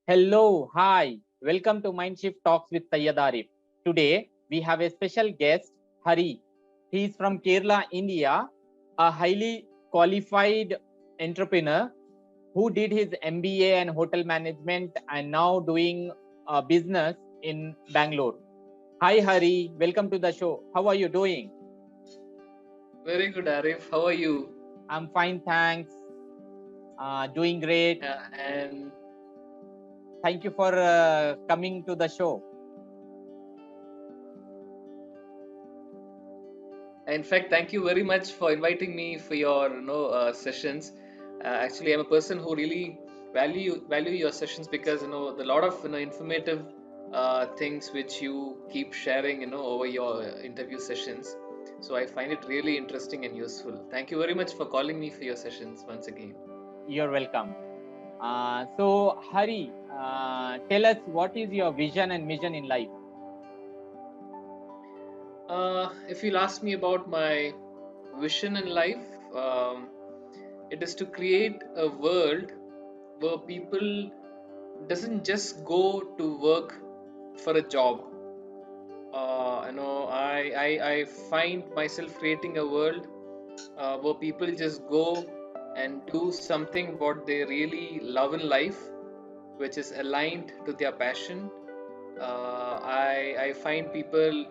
Hello, hi. Welcome to Mindshift Talks with Syed Arif. Today, we have a special guest, Hari. He is from Kerala, India, a highly qualified entrepreneur who did his MBA and hotel management and now doing a business in Bangalore. Hi, Hari. Welcome to the show. How are you doing? Very good, Arif. How are you? I'm fine, thanks. Doing great. And Thank you for coming to the show. in fact, thank you very much for inviting me for your sessions. Actually, I'm a person who really value your sessions because the lot of informative things which you keep sharing over your interview sessions. So I find it really interesting and useful. Thank you very much for calling me for your sessions once again. You're welcome. So, Hari, tell us what is your vision and mission in life? If you'll ask me about my vision in life, it is to create a world where people doesn't just go to work for a job. I find myself creating a world where people just go and do something what they really love in life, which is aligned to their passion. I find people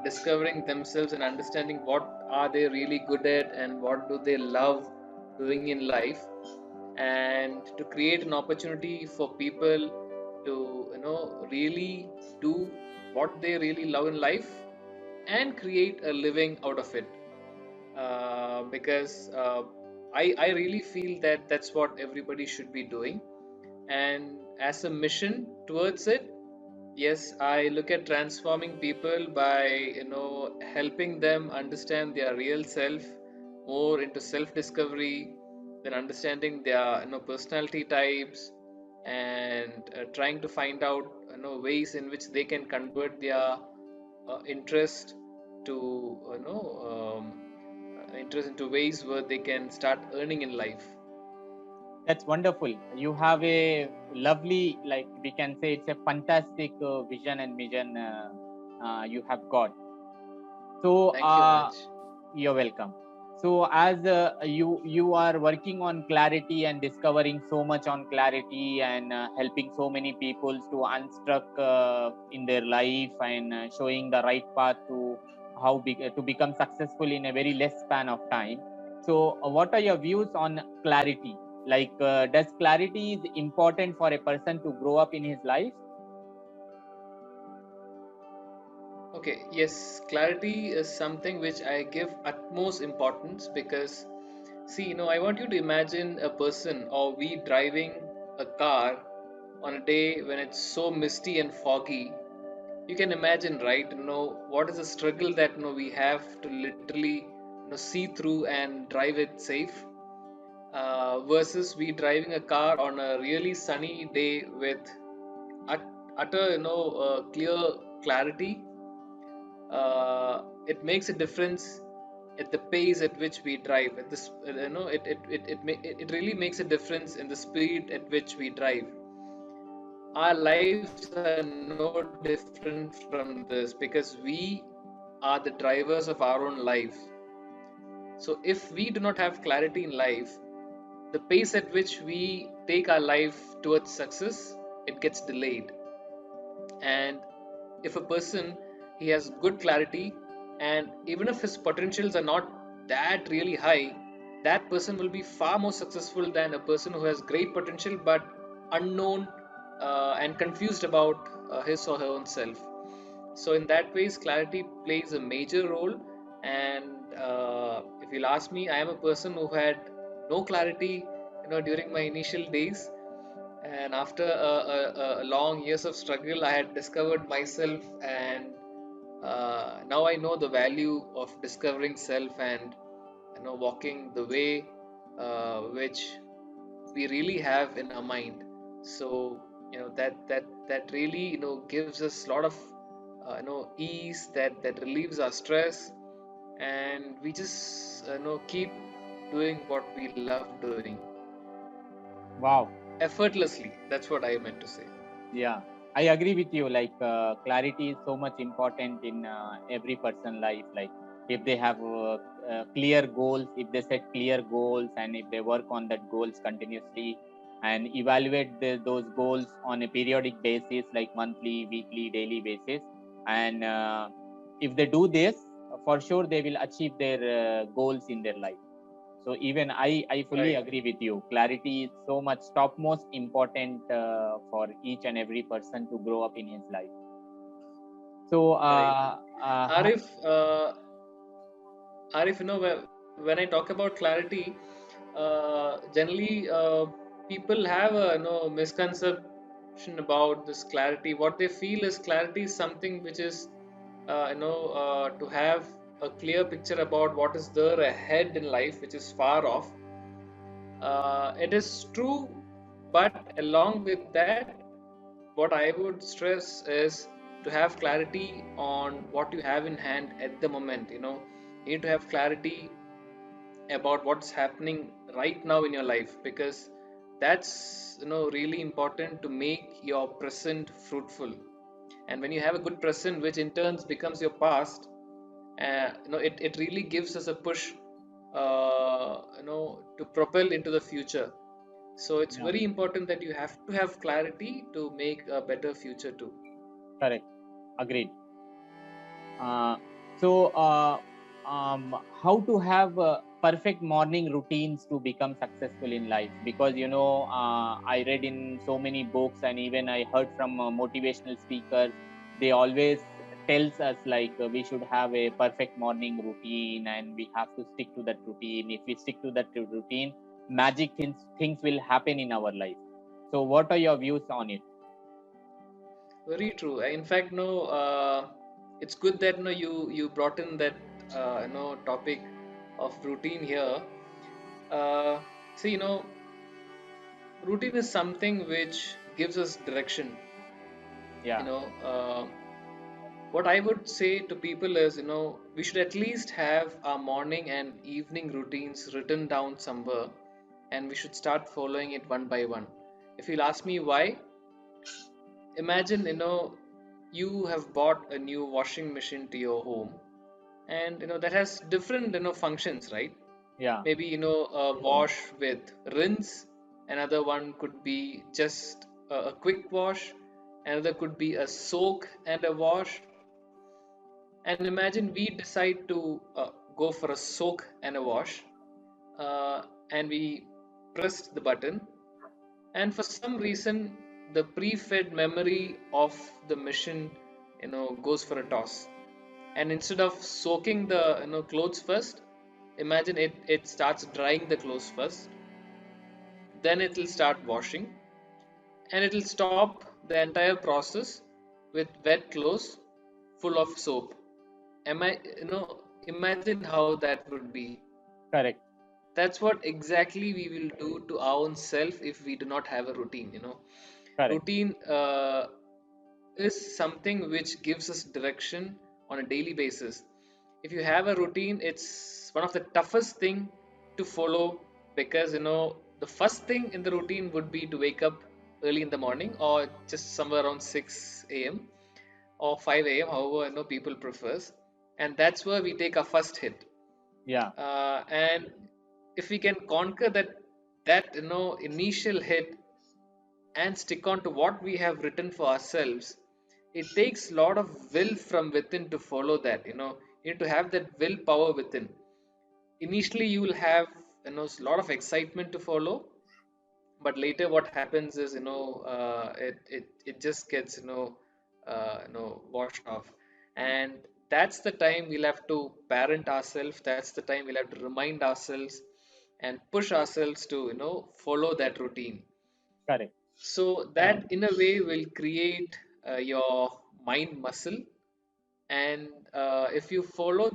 discovering themselves and understanding what are they really good at and what do they love doing in life, and to create an opportunity for people to really do what they really love in life and create a living out of it, because I really feel that that's what everybody should be doing. And as a mission towards it, yes, I look at transforming people by helping them understand their real self, more into self discovery, then understanding their personality types, and trying to find out ways in which they can convert their interest to interest into ways where they can start earning in life. That's wonderful. You have a lovely, like we can say, it's a fantastic vision and mission you have got. So, Thank you much. you're welcome. So, as you are working on clarity and discovering so much on clarity and helping so many people to unstuck in their life and showing the right path to to become successful in a very less span of time. So, what are your views on clarity? Like, does clarity is important for a person to grow up in his life? Okay, yes, clarity is something which I give utmost importance because, see, I want you to imagine a person or we driving a car on a day when it's so misty and foggy. You can imagine, right? What is the struggle that we have to literally see through and drive it safe, versus we driving a car on a really sunny day with utter clear clarity. It makes a difference at the pace at which we drive. At this, it really makes a difference in the speed at which we drive. Our lives are no different from this because we are the drivers of our own lives. So if we do not have clarity in life, the pace at which we take our life towards success, it gets delayed. And if a person, he has good clarity, and even if his potentials are not that really high, that person will be far more successful than a person who has great potential but unknown and confused about his or her own self. So in that ways, clarity plays a major role. And if you'll ask me, I am a person who had no clarity during my initial days, and after a long years of struggle, I had discovered myself, and now I know the value of discovering self and walking the way which we really have in our mind. So that really gives us a lot of ease, that relieves our stress, and we just keep doing what we love doing. Wow. effortlessly. That's what I meant to say. Yeah, I agree with you. Like clarity is so much important in every person life. Like if they have clear goals, if they set clear goals, and if they work on that goals continuously and evaluate those goals on a periodic basis, like monthly, weekly, daily basis, and if they do this, for sure they will achieve their goals in their life. So even I fully Right. agree with you. Clarity is so much topmost important for each and every person to grow up in his life. So Right. uh, ha- Arif, Arif, when I talk about clarity, generally people have a misconception about this clarity. What they feel is clarity is something which is to have a clear picture about what is there ahead in life, which is far off. It is true, but along with that, what I would stress is to have clarity on what you have in hand at the moment. You need to have clarity about what's happening right now in your life, because that's really important to make your present fruitful. And when you have a good present, which in turns becomes your past, it really gives us a push to propel into the future. So it's yeah, very important that you have to have clarity to make a better future too. correct, agreed. Uh, so, how to have perfect morning routines to become successful in life? Because I read in so many books, and even I heard from motivational speakers. They always tells us like we should have a perfect morning routine, and we have to stick to that routine. If we stick to that routine, magic things will happen in our life. So, what are your views on it? Very true. In fact, no, it's good that no you brought in that topic of routine here. Uh, see, routine is something which gives us direction. You Yeah, know, what I would say to people is, we should at least have our morning and evening routines written down somewhere, and we should start following it one by one. If you'll ask me why, imagine, you have bought a new washing machine to your home, and that has different functions, right? yeah, Maybe a wash with rinse, another one could be just a quick wash, another could be a soak and a wash. And imagine we decide to go for a soak and a wash, uh, and we pressed the button, and for some reason the pre-fed memory of the machine goes for a toss, and instead of soaking the clothes first, imagine it starts drying the clothes first, then it will start washing, and it will stop the entire process with wet clothes full of soap. Am I Imagine how that would be. correct, That's what exactly we will do to our own self if we do not have a routine. correct, Routine is something which gives us direction on a daily basis. If you have a routine, it's one of the toughest thing to follow, because the first thing in the routine would be to wake up early in the morning, or just somewhere around 6 a.m. or 5 a.m., however people prefers, and that's where we take our first hit. yeah, And if we can conquer that initial hit and stick on to what we have written for ourselves, it takes a lot of will from within to follow that. You need to have that willpower within. Initially you will have a lot of excitement to follow, but later what happens is it just gets washed off. And that's the time we'll have to parent ourselves, that's the time we'll have to remind ourselves and push ourselves to follow that routine. correct, So that in a way will create your mind muscle. And if you follow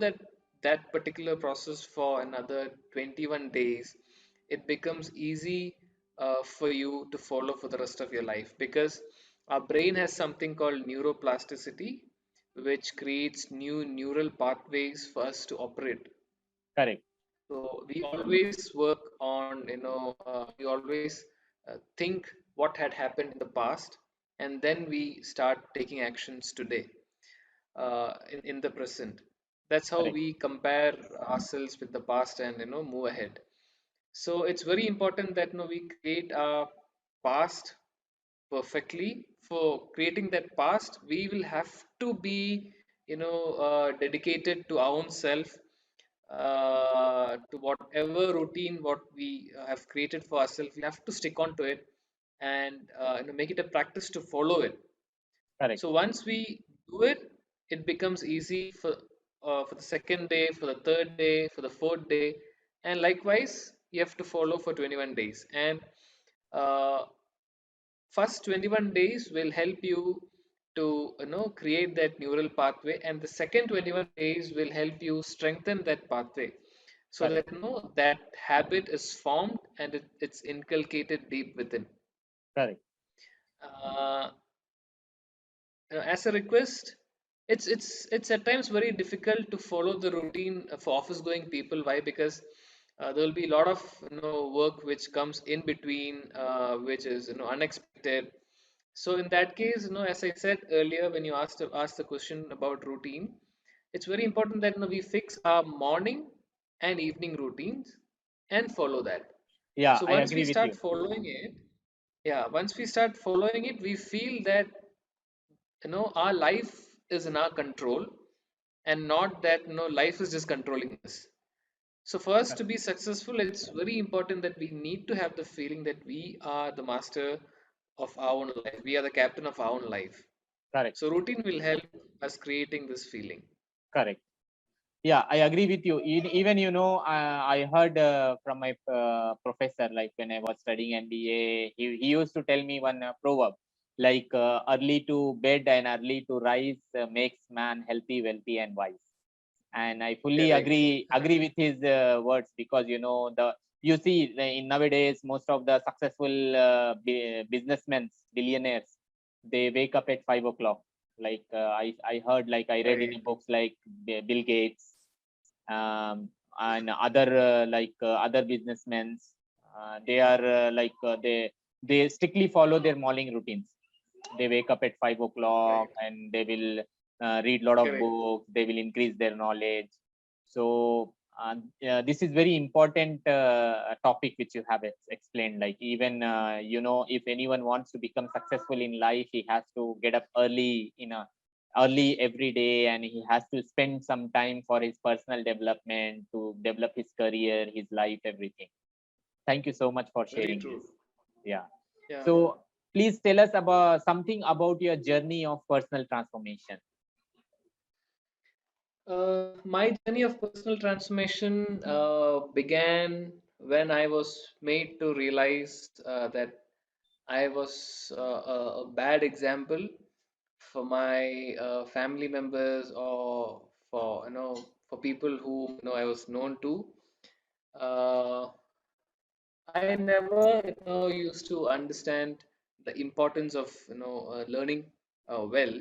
that particular process for another 21 days, it becomes easy for you to follow for the rest of your life, because our brain has something called neuroplasticity, which creates new neural pathways for us to operate. correct. So we always work on we always think what had happened in the past, and then we start taking actions today, in the present. That's how Correct. we compare ourselves with the past and move ahead. So it's very important that we create our past perfectly. For creating that past, we will have to be dedicated to our own self, to whatever routine what we have created for ourselves. We have to stick on to it, and make it a practice to follow it. Correct. So once we do it, it becomes easy for the second day, for the third day, for the fourth day, and likewise you have to follow for 21 days. And uh, first 21 days will help you to create that neural pathway, and the second 21 days will help you strengthen that pathway, so Correct. that that habit is formed and it's inculcated deep within. Correct. uh, as a request, it's at times very difficult to follow the routine for office going people. Why? Because there will be a lot of work which comes in between, which is unexpected. So in that case, as I said earlier, when you asked the question about routine, it's very important that we fix our morning and evening routines and follow that. Yeah, So I once we agree with start you. following it, yeah, once we start following it, we feel that our life is in our control, and not that life is just controlling us. So for us to Correct. be successful, it's very important that we need to have the feeling that we are the master of our own life, we are the captain of our own life. Correct. So routine will help us creating this feeling. Correct. Yeah, I agree with you. Even I heard from my professor, like when I was studying MBA, he used to tell me one proverb, like early to bed and early to rise makes man healthy, wealthy, and wise. And I fully Correct. agree with his words, because you see in nowadays most of the successful businessmen, billionaires, they wake up at 5 o'clock. Like I heard, like I read in Right. books like Bill Gates, and other other businessmen. They are they strictly follow their morning routines. They wake up at 5 o'clock Right. and they will read a lot of Correct. books. They will increase their knowledge. So yeah, this is very important topic which you have explained. Like even if anyone wants to become successful in life, he has to get up early every day, and he has to spend some time for his personal development, to develop his career, his life, everything. Thank you so much for Very sharing this. true. Yeah. Yeah. So please tell us about something about your journey of personal transformation. My journey of personal transformation began when I was made to realize that I was a bad example for my family members, or for for people whom I was known to. Uh, I never used to understand the importance of learning well,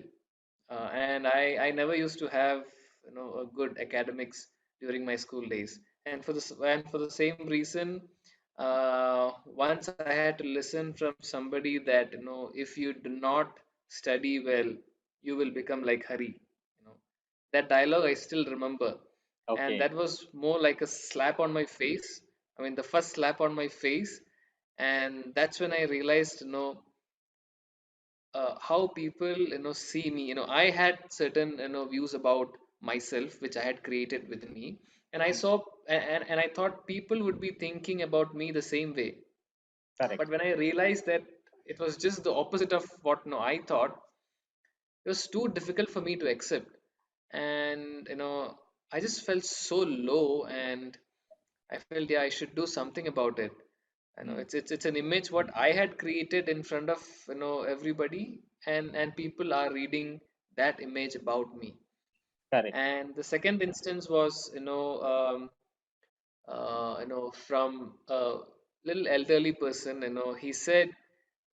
and I never used to have a good academics during my school days. And for the same reason, once I had to listen from somebody that if you do not study well, you will become like Hari. That dialogue I still remember, and Okay. that was more like a slap on my face. I mean, the first slap on my face, and that's when I realized how people see me. I had certain views about myself which I had created within me, and I Mm. saw and I thought people would be thinking about me the same way. Correct. But when I realized that it was just the opposite of what I thought, it was too difficult for me to accept. And I just felt so low, and I felt, yeah, I should do something about it. I know Mm. it's an image what I had created in front of everybody, and people are reading that image about me. Correct. And the second instance was from a little elderly person. He said,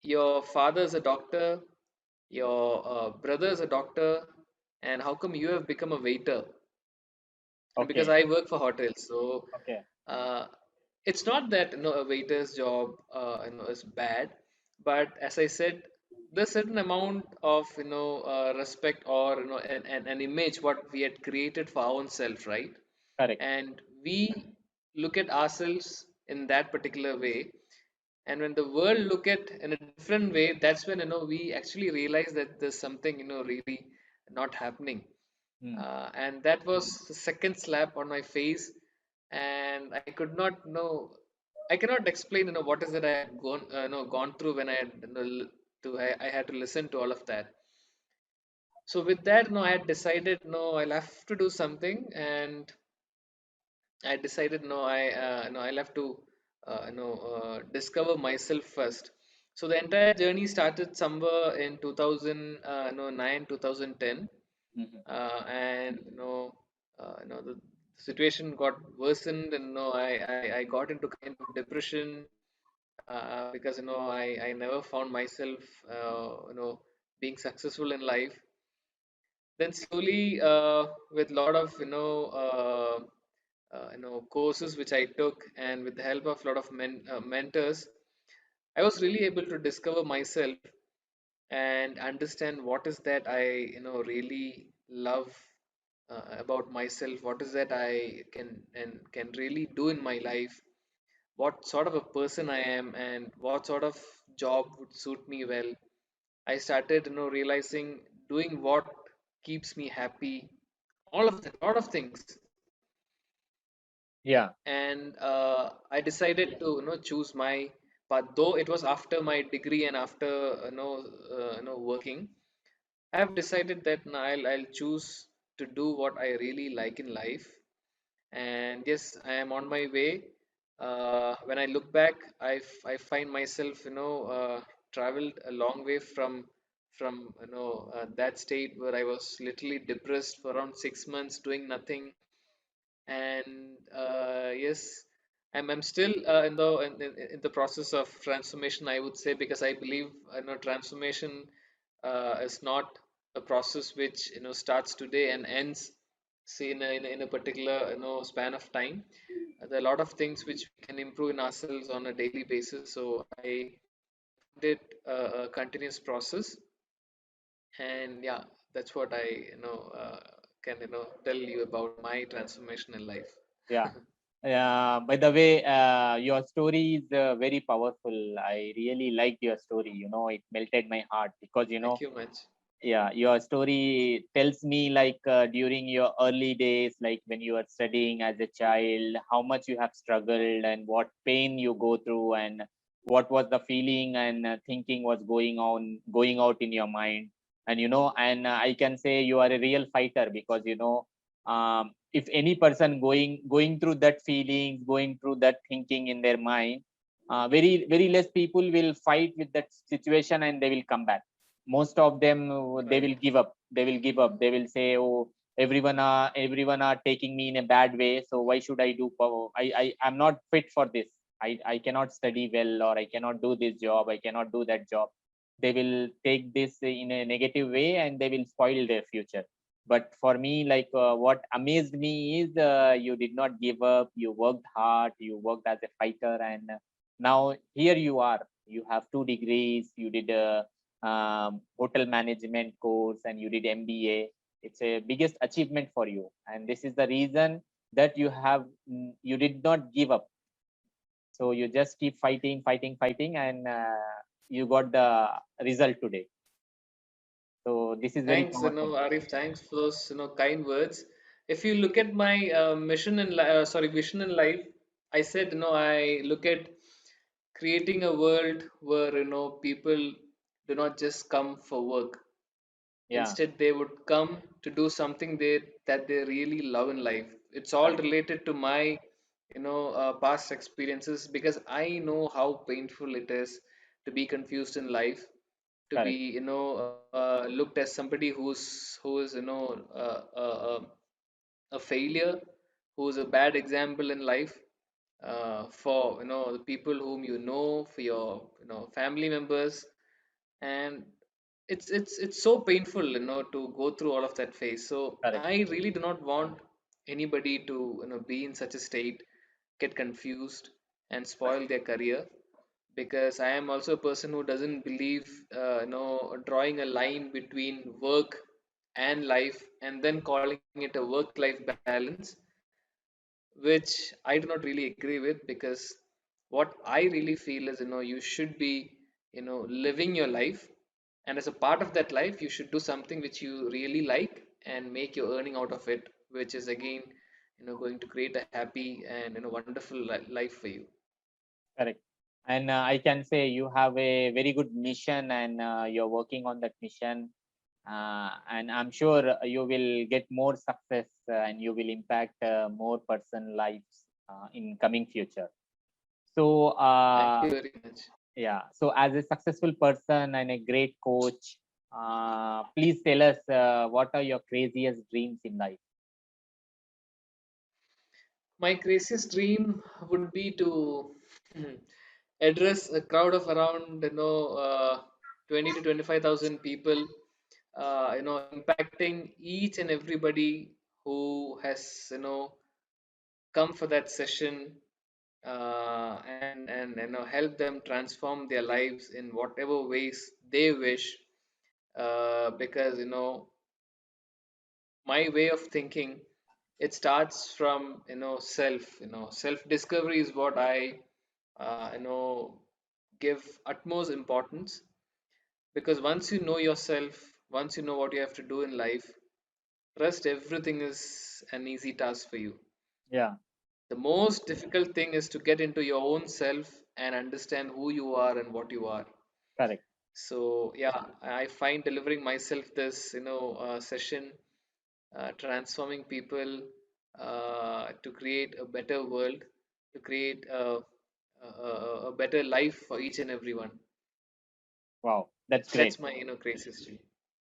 your father's a doctor, your brother's a doctor, and how come you have become a waiter? Because Okay. I work for hotels. So Okay. uh, it's not that a waiter's job is bad, but as I said, there's certain amount of respect, or an image what we had created for ourselves, right? Correct. And we look at ourselves in that particular way, and when the world look at in a different way, that's when we actually realize that there's something really not happening. Hmm. And that was the second slap on my face, and I could not know, I cannot explain what is it I had gone through when I had I had to listen to all of that. So with that, I had decided, I'll have to do something, and I decided, I'll have to discover myself first. So the entire journey started somewhere in 2009 2010. Mhm. And the situation got worsened, and I got into kind of depression, because I never found myself being successful in life. Then slowly, with lot of courses which I took, and with the help of a lot of mentors, I was really able to discover myself and understand what is that I really love about myself, what is that I can really do in my life, what sort of a person I am, and what sort of job would suit me well. I started realizing doing what keeps me happy, all of that, lot of things. Yeah. And I decided to choose my path, though it was after my degree and after working. I have decided that now I'll choose to do what I really like in life. And yes, I am on my way. When I look back, I find myself traveled a long way from that state where I was literally depressed for around 6 months doing nothing. And yes, I'm still in the process of transformation, I would say, because I believe transformation is not a process which starts today and ends, say, in a particular span of time. There are a lot of things which we can improve in ourselves on a daily basis, so I find it a continuous process. And yeah, that's what I can tell you about my transformation in life. Yeah. By the way, your story is very powerful. I really liked your story. It melted my heart because, Thank you much. yeah, your story tells me like during your early days, like when you were studying as a child, how much you have struggled and what pain you go through and what was the feeling and thinking was going out in your mind. And and I can say you are a real fighter because if any person going through that feelings, going through that thinking in their mind, very less people will fight with that situation and they will come back. Most of them, they Right. will give up, they will say, oh, everyone are taking me in a bad way, so why should I do I'm not fit for this. I cannot study well, or I cannot do this job, I cannot do that job. They will take this in a negative way and they will spoil their future. But for me, like what amazed me is you did not give up, you worked hard, you worked as a fighter, and now here you are. You have 2 degrees, you did a hotel management course, and you did MBA. It's a biggest achievement for you, and this is the reason that you did not give up. So you just keep fighting, fighting, fighting, and you got the result today. So this is very Thanks, powerful. Arif. Thanks for those, kind words. If you look at my mission in vision in life, I said, I look at creating a world where, people do not just come for work. Yeah, Instead, they would come to do something that they really love in life. It's all correct, related to my, past experiences, because I know how painful it is to be confused in life, to be correct, looked as somebody who is a failure, who is a bad example in life, for the people whom you know, for your family members. And it's so painful to go through all of that phase. So correct. I really do not want anybody to be in such a state, get confused. and spoil their career, because I am also a person who doesn't believe, drawing a line between work and life and then calling it a work-life balance, which I do not really agree with, because what I really feel is, you should be, living your life, and as a part of that life, you should do something which you really like and make your earning out of it, which is again, going to create a happy and wonderful life for you. Correct. And I can say you have a very good mission, and you're working on that mission. And I'm sure you will get more success, and you will impact more person lives in coming future. So Thank you very much. yeah, so as a successful person and a great coach, please tell us what are your craziest dreams in life? My craziest dream would be to address a crowd of around 20 to 25,000 people, impacting each and everybody who has come for that session, and help them transform their lives in whatever ways they wish, because my way of thinking, it starts from self discovery is what I give utmost importance, because once you know yourself, once you know what you have to do in life, rest everything is an easy task for you. Yeah, The most difficult thing is to get into your own self and understand who you are and what you are. correct. So yeah, I find delivering myself this session, transforming people, to create a better world, to create a better life for each and everyone. Wow, that's great. That's my crazy history.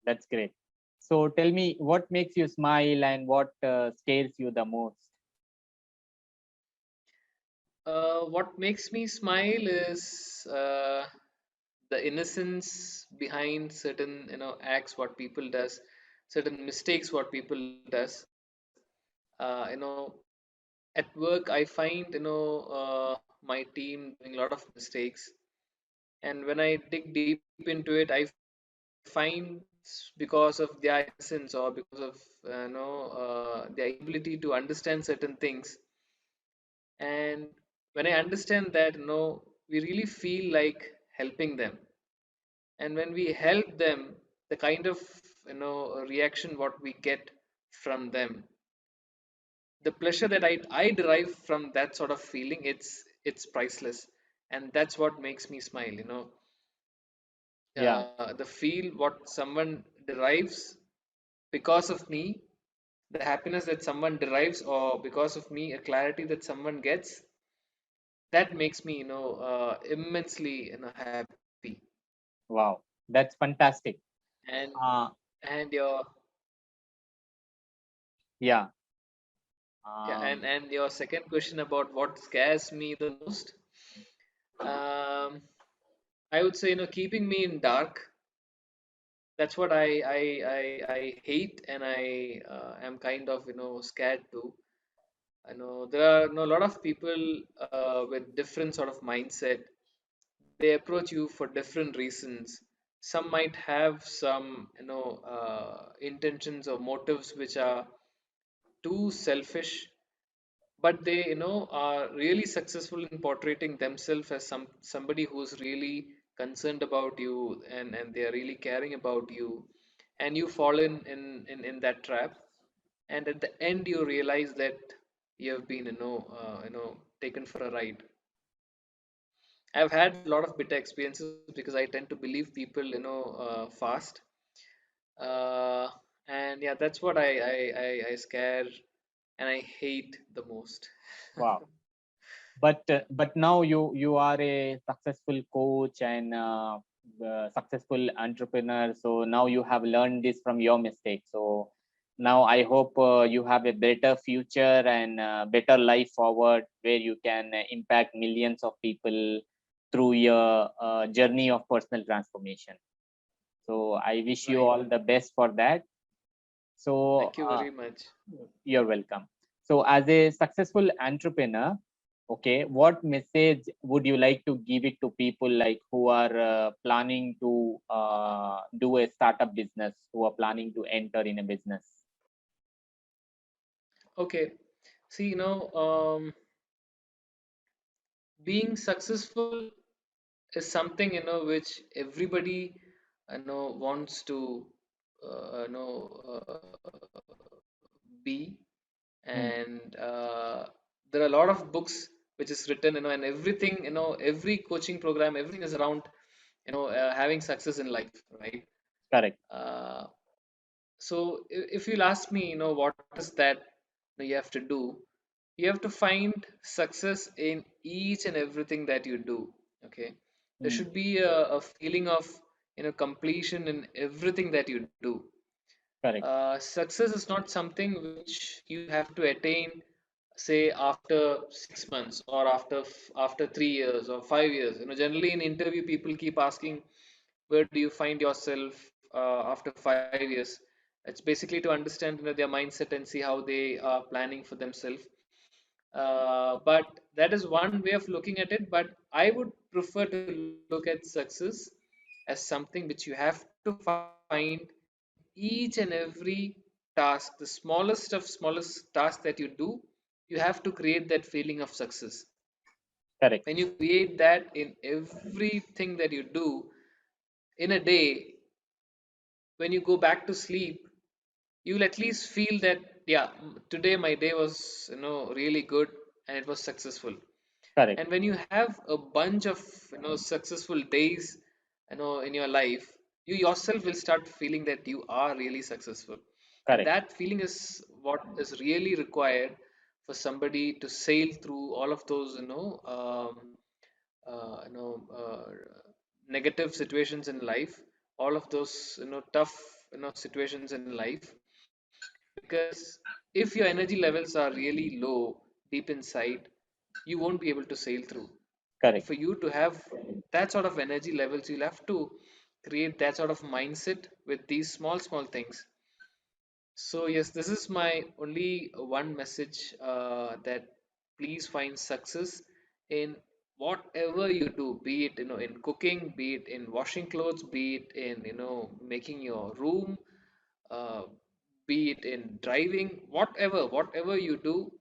That's great. So tell me, what makes you smile and what scares you the most? What makes me smile is the innocence behind certain acts what people does, certain mistakes what people does. At work I find my team doing a lot of mistakes, and when I dig deep into it, I find because of their innocence, or because of their inability to understand certain things. And when I understand that, we really feel like helping them. And when we help them, the kind of reaction what we get from them, the pleasure that I derive from that sort of feeling, it's priceless. And that's what makes me smile, Yeah, the feel what someone derives because of me, the happiness that someone derives, or because of me, a clarity that someone gets, that makes me immensely happy. wow, that's fantastic. And Uh, and your yeah, Yeah, and your second question about what scares me the most, um, I would say, keeping me in dark. That's what I hate, and I am kind of scared too. I know there are a lot of people with different sort of mindset. They approach you for different reasons. Some might have some intentions or motives which are too selfish, but they are really successful in portraying themselves as somebody who's really concerned about you, and they are really caring about you, and you fall in that trap, and at the end you realize that you have been taken for a ride. I've had a lot of bitter experiences because I tend to believe people fast, uh, and yeah, that's what I scare and I hate the most. wow. But now you are a successful coach and successful entrepreneur. So now you have learned this from your mistakes. So now I hope you have a better future and better life forward, where you can impact millions of people through your journey of personal transformation. So I wish you Right. all the best for that. So Thank you very much. you're welcome. So as a successful entrepreneur, Okay, what message would you like to give it to people like who are planning to do a startup business, who are planning to enter in a business? Okay, see, being successful is something which everybody wants to be. Hmm, And there are a lot of books which is written, and everything, every coaching program, everything is around having success in life, right? correct, uh, so if you'll ask me, what is that you have to do, you have to find success in each and everything that you do. Okay, there hmm, should be a feeling of completion in everything that you do. correct, Success is not something which you have to attain, say after 6 months, or after 3 years or 5 years. Generally in interview, people keep asking, where do you find yourself after 5 years? It's basically to understand their mindset and see how they are planning for themselves. But that is one way of looking at it. But I would prefer to look at success as something which you have to find in each and every task. The smallest task that you do, you have to create that feeling of success. When correct, you create that in everything that you do in a day, when you go back to sleep, you'll at least feel that, yeah, today my day was really good and it was successful. correct, And when you have a bunch of successful days in your life, you yourself will start feeling that you are really successful. And correct, that feeling is what is really required for somebody to sail through all of those uh, you know uh, negative situations in life, all of those tough situations in life. Because if your energy levels are really low deep inside, you won't be able to sail through. And correct. for you to have that sort of energy levels, you'll have to create that sort of mindset with these small things. So yes, this is my only one message, that please find success in whatever you do, be it in cooking, be it in washing clothes, be it in making your room, uh, be it in driving, whatever you do,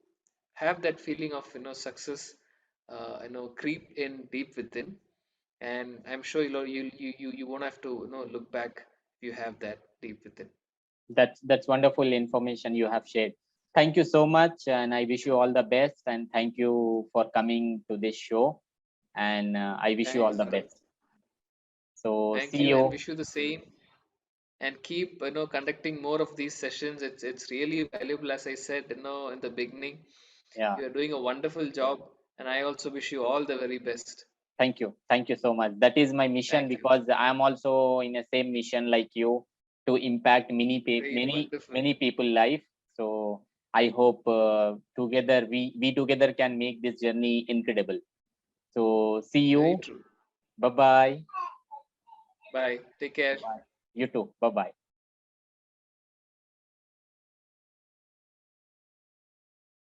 have that feeling of success, creep in deep within. And I'm sure you won't have to look back if you have that deep within. That's wonderful information you have shared. Thank you so much, and I wish you all the best. And thank you for coming to this show. And I wish you all Thanks, the Arif. best. So Thank see you, and you. wish you the same. And keep conducting more of these sessions. It's really valuable, as I said in the beginning. Yeah. You are doing a wonderful job, and I also wish you all the very best. Thank you. Thank you so much. That is my mission, Thank you. because I am also in a same mission like you, to impact Great, wonderful. many people life. So I hope together we together can make this journey incredible. So see Very you. true. Bye bye. Bye. Take care. Bye. You too. Bye bye.